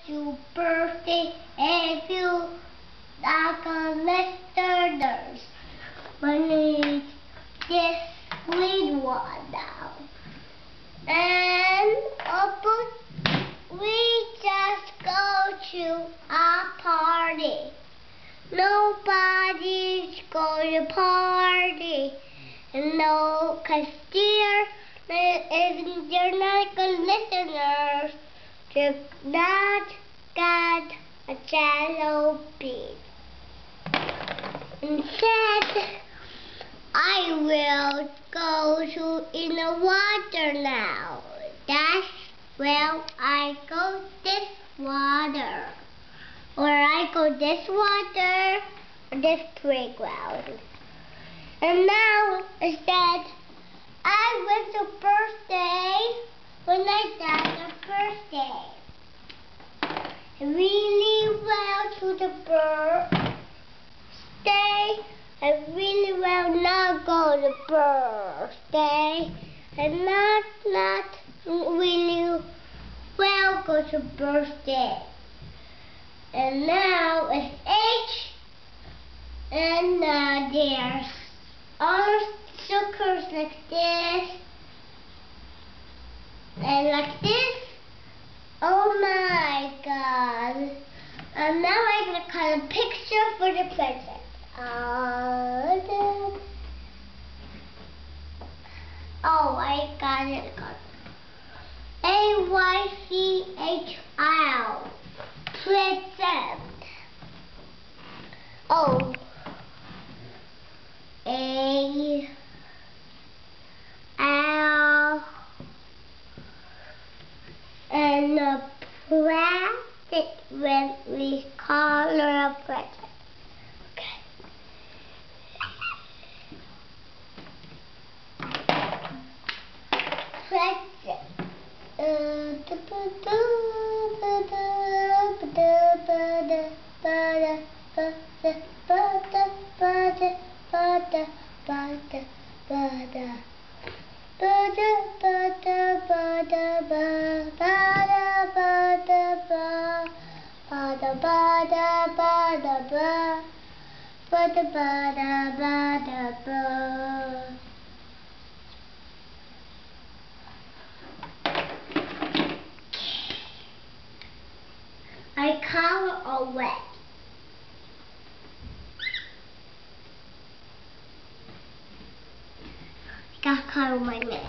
your birthday if you like a listeners. We need this sweet one now. And we just go to a party. Nobody's going to party. No, cause they're not good listeners. They're not got a jello bean. Instead, I will go to in the water now. That's where I go this water. Or I go this water or this playground. And now instead I went to birthday when I got a birthday. Really well to the birthday. I really well not go to birthday. And not really well go to birthday. And now it's H. And there's all suckers like this. And like this. Oh my god. And now I'm going to cut a picture for the present. Oh, I got it. AYCHL. Present. Oh. A-L. And the plastic when we color a present. Okay. Present. I color away. Got color my name.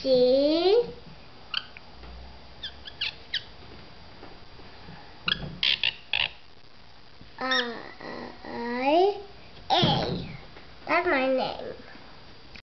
G.